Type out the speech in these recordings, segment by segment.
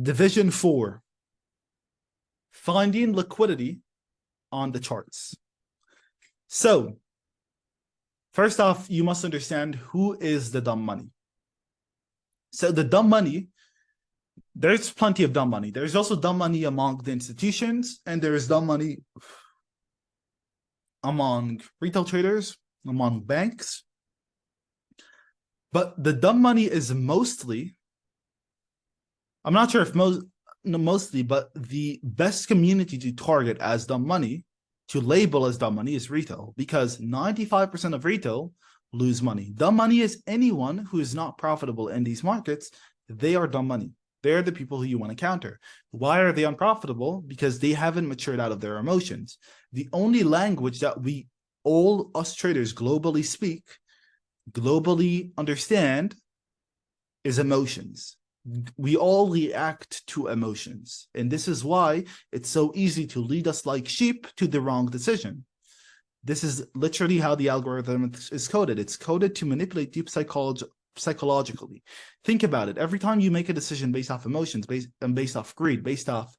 Division 4, finding liquidity on the charts. So, first off, you must understand who is the dumb money. So the dumb money, there's plenty of dumb money. There's also dumb money among the institutions, and there is dumb money among retail traders, among banks. But the dumb money is mostly, I'm not sure if mostly, but the best community to target as dumb money, to label as dumb money, is retail, because 95% of retail lose money. Dumb money is anyone who is not profitable in these markets. They are dumb money. They're the people who you want to counter. Why are they unprofitable? Because they haven't matured out of their emotions. The only language that all us traders globally speak, globally understand, is emotions. We all react to emotions. And this is why it's so easy to lead us like sheep to the wrong decision. This is literally how the algorithm is coded. It's coded to manipulate deep psychologically. Think about it. Every time you make a decision based off emotions, based off greed, based off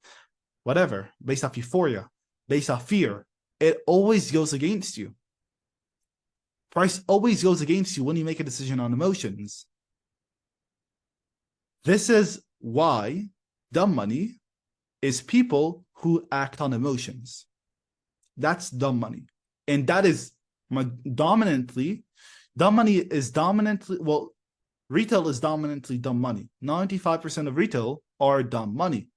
whatever, based off euphoria, based off fear, it always goes against you. Price always goes against you when you make a decision on emotions. This is why dumb money is people who act on emotions. That's dumb money. And that is dominantly, dumb money is dominantly, well, retail is dominantly dumb money. 95% of retail are dumb money.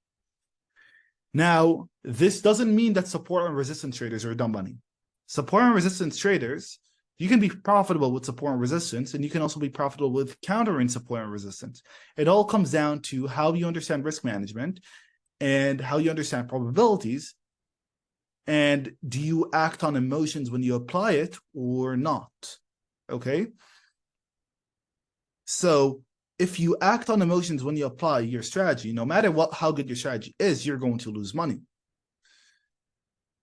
Now, this doesn't mean that support and resistance traders are dumb money. Support and resistance traders, you can be profitable with support and resistance, and you can also be profitable with countering support and resistance. It all comes down to how you understand risk management and how you understand probabilities. And do you act on emotions when you apply it or not? Okay. So if you act on emotions when you apply your strategy, no matter how good your strategy is, you're going to lose money.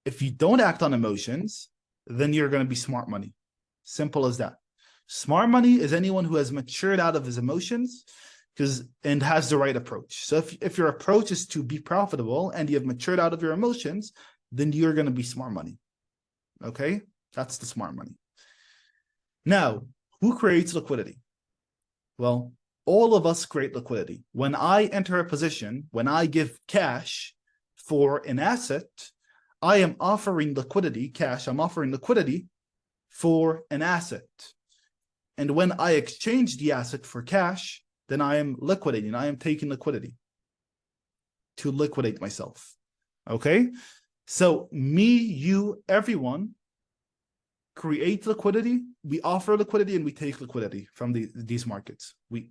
If you don't act on emotions, then you're going to be smart money. Simple as that. Smart money is anyone who has matured out of his emotions and has the right approach. So if your approach is to be profitable and you have matured out of your emotions, then you're going to be smart money. Okay? That's the smart money. Now, who creates liquidity? Well, all of us create liquidity. When I enter a position, when I give cash for an asset, I am offering liquidity, cash, I'm offering liquidity for an asset. And when I exchange the asset for cash, then I am liquidating. I am taking liquidity to liquidate myself. Okay? So me, you, everyone create liquidity, we offer liquidity, and we take liquidity from these markets. We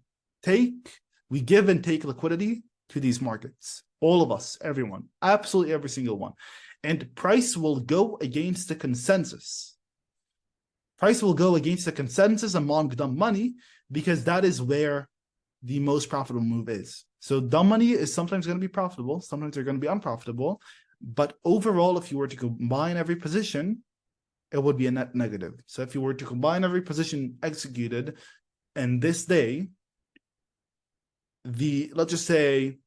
give and take liquidity to these markets. All of us, everyone, absolutely every single one. And price will go against the consensus. Price will go against the consensus among dumb money, because that is where the most profitable move is. So dumb money is sometimes going to be profitable, sometimes they're going to be unprofitable. But overall, if you were to combine every position, it would be a net negative. So if you were to combine every position executed in this day, let's just say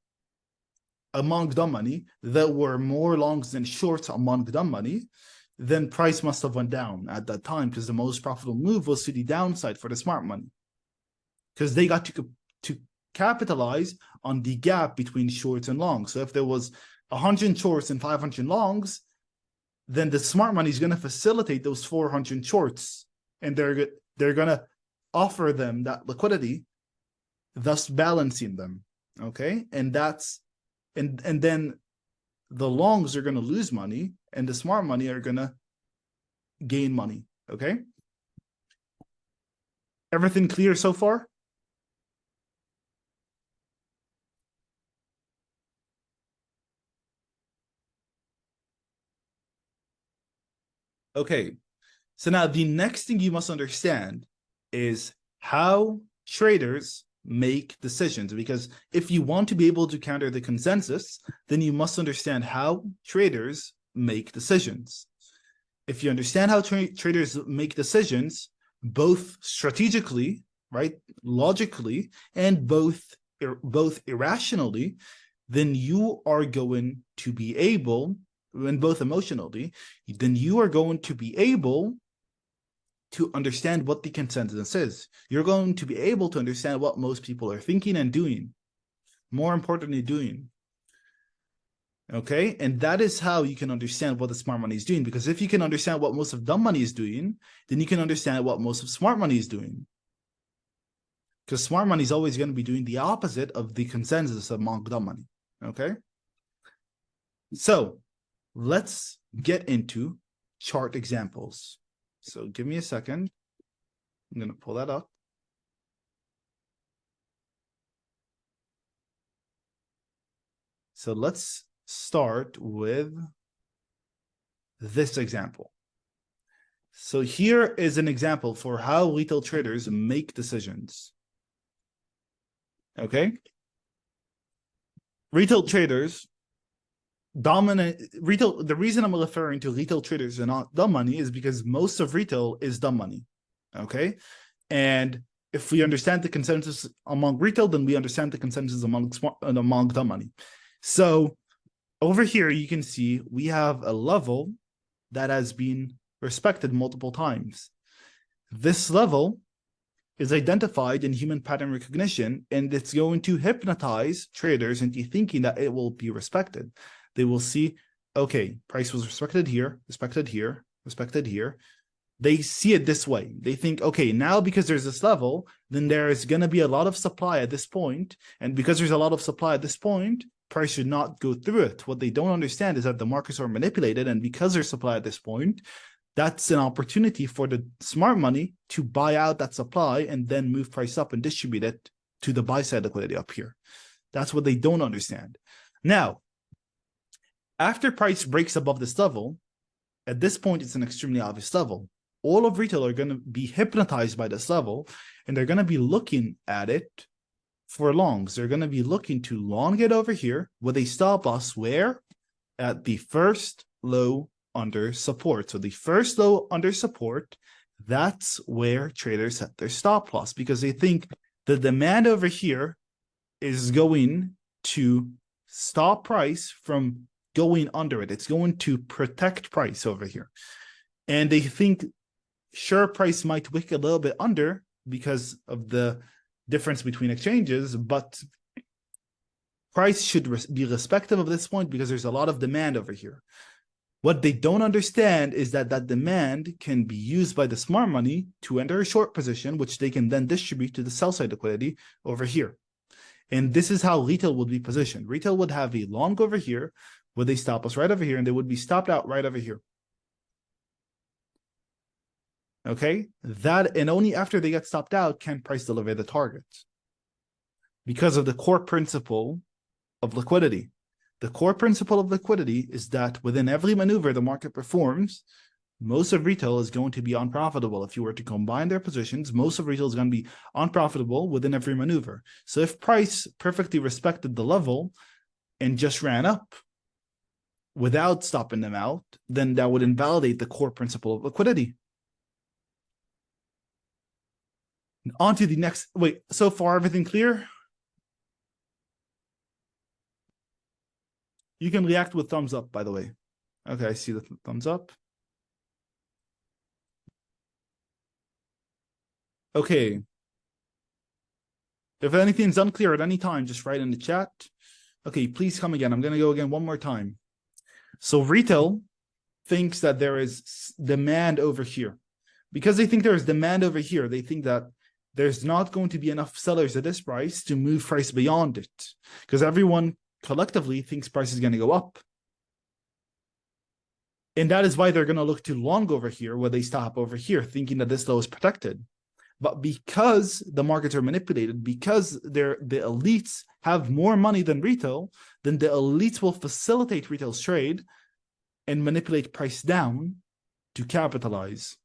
among dumb money, there were more longs than shorts among dumb money, then price must have went down at that time, because the most profitable move was to the downside for the smart money, because they got to capitalize on the gap between shorts and longs. So if there was 100 shorts and 500 longs, then the smart money is going to facilitate those 400 shorts, and they're going to offer them that liquidity, thus balancing them. Okay, and then the longs are going to lose money, and the smart money are going to gain money. Okay, everything clear so far? Okay, so now the next thing you must understand is how traders make decisions, because if you want to be able to counter the consensus, then you must understand how traders make decisions. If you understand how traders make decisions, both strategically, right, logically, and both irrationally, then you are going to be able, and both emotionally, then you are going to be able to understand what the consensus is. You're going to be able to understand what most people are thinking and doing. More importantly, doing. Okay, and that is how you can understand what the smart money is doing. Because if you can understand what most of dumb money is doing, then you can understand what most of smart money is doing. Because smart money is always going to be doing the opposite of the consensus among dumb money. Okay, so let's get into chart examples. So give me a second. I'm going to pull that up. So let's start with this example. So here is an example for how retail traders make decisions. Okay. Retail traders dominant retail. The reason I'm referring to retail traders and not dumb money is because most of retail is dumb money. Okay. And if we understand the consensus among retail, then we understand the consensus among dumb money. So over here, you can see we have a level that has been respected multiple times. This level is identified in human pattern recognition, and it's going to hypnotize traders into thinking that it will be respected. They will see, okay, price was respected here, respected here, respected here. They see it this way. They think, okay, now because there's this level, then there is going to be a lot of supply at this point. And because there's a lot of supply at this point, price should not go through it. What they don't understand is that the markets are manipulated. And because there's supply at this point, that's an opportunity for the smart money to buy out that supply and then move price up and distribute it to the buy side liquidity up here. That's what they don't understand. Now, after price breaks above this level, at this point, it's an extremely obvious level. All of retail are going to be hypnotized by this level, and they're going to be looking at it for longs. They're going to be looking to long it over here with a stop loss where? At the first low under support. So the first low under support, that's where traders set their stop loss, because they think the demand over here is going to stop price from going under it. It's going to protect price over here. And they think, sure, price might wick a little bit under because of the difference between exchanges, but price should be respective of this point because there's a lot of demand over here. What they don't understand is that that demand can be used by the smart money to enter a short position, which they can then distribute to the sell side liquidity over here. And this is how retail would be positioned. Retail would have a long over here with a stop loss right over here, and they would be stopped out right over here. Okay, that, and only after they get stopped out can price deliver the target, because of the core principle of liquidity. The core principle of liquidity is that within every maneuver the market performs, most of retail is going to be unprofitable. If you were to combine their positions, most of retail is going to be unprofitable within every maneuver. So if price perfectly respected the level and just ran up without stopping them out, then that would invalidate the core principle of liquidity. On to the next. Wait, so far everything clear? You can react with thumbs up, by the way. Okay, I see the thumbs up. Okay. If anything's unclear at any time, just write in the chat. Okay, please come again. I'm going to go again one more time. So retail thinks that there is demand over here. Because they think there is demand over here, they think that there's not going to be enough sellers at this price to move price beyond it. Because everyone collectively thinks price is going to go up. And that is why they're going to look to long over here, where they stop over here, thinking that this low is protected. But because the markets are manipulated, because the elites have more money than retail, then the elites will facilitate retail's trade and manipulate price down to capitalize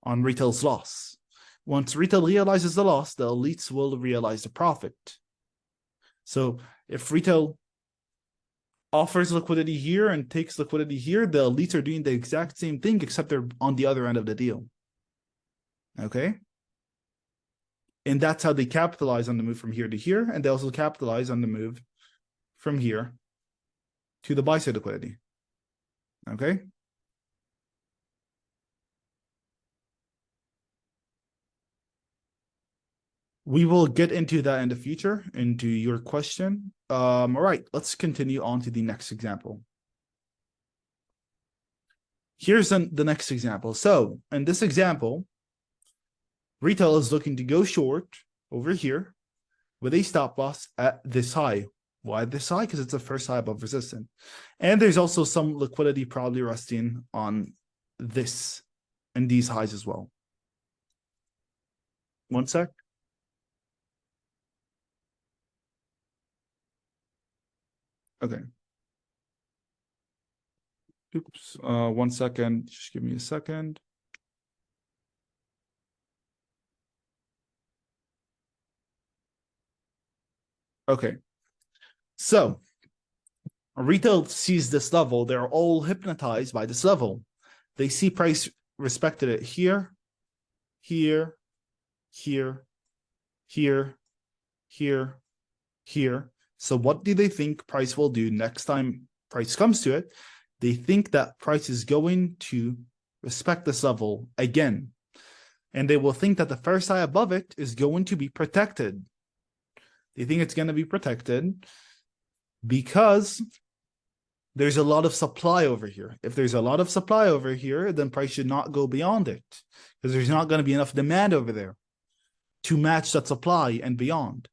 on retail's loss. Once retail realizes the loss, the elites will realize the profit. So if retail offers liquidity here and takes liquidity here, the elites are doing the exact same thing, except they're on the other end of the deal. Okay? And that's how they capitalize on the move from here to here, and they also capitalize on the move from here to the buy side liquidity. Okay. We will get into that in the future, into your question. All right, let's continue on to the next example. Here's the next example. So in this example, retail is looking to go short over here with a stop loss at this high. Why this high? Because it's the first high above resistance. And there's also some liquidity probably resting on this and these highs as well. One sec. Okay. Oops. 1 second. Just give me a second. Okay. So retail sees this level. They're all hypnotized by this level. They see price respected it here, here, here, here, here, here. So what do they think price will do next time price comes to it? They think that price is going to respect this level again. And they will think that the first high above it is going to be protected. They think it's going to be protected because there's a lot of supply over here. If there's a lot of supply over here, then price should not go beyond it because there's not going to be enough demand over there to match that supply and beyond.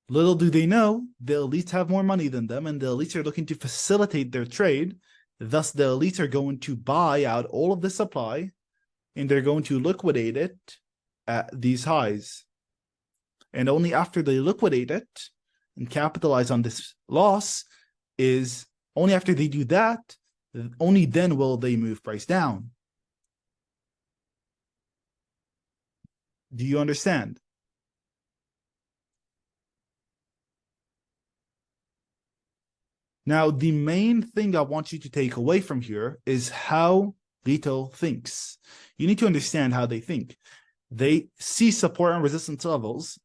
Little do they know, the elites have more money than them, and the elites are looking to facilitate their trade. Thus, the elites are going to buy out all of the supply, and they're going to liquidate it at these highs. And only after they liquidate it and capitalize on this loss is only after they do that, only then will they move price down. Do you understand? Now, the main thing I want you to take away from here is how retail thinks. You need to understand how they think. They see support and resistance levels.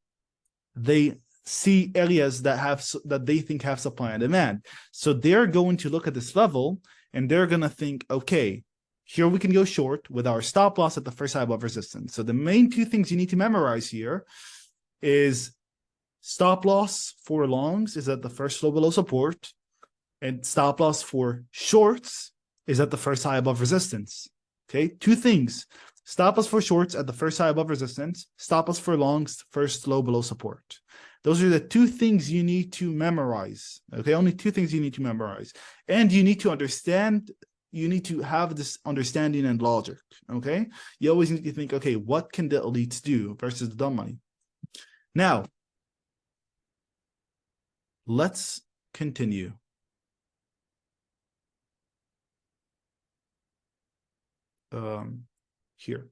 They see areas that they think have supply and demand. So they're going to look at this level and they're going to think, okay, here we can go short with our stop loss at the first high above resistance. So the main two things you need to memorize here is stop loss for longs is at the first low below support, and stop loss for shorts is at the first high above resistance. Okay, two things. Stop loss for shorts at the first high above resistance, stop loss for longs, first low below support. Those are the two things you need to memorize. Okay, only two things you need to memorize. And you need to understand, you need to have this understanding and logic. Okay, you always need to think, okay, what can the elites do versus the dumb money? Now, let's continue. Here.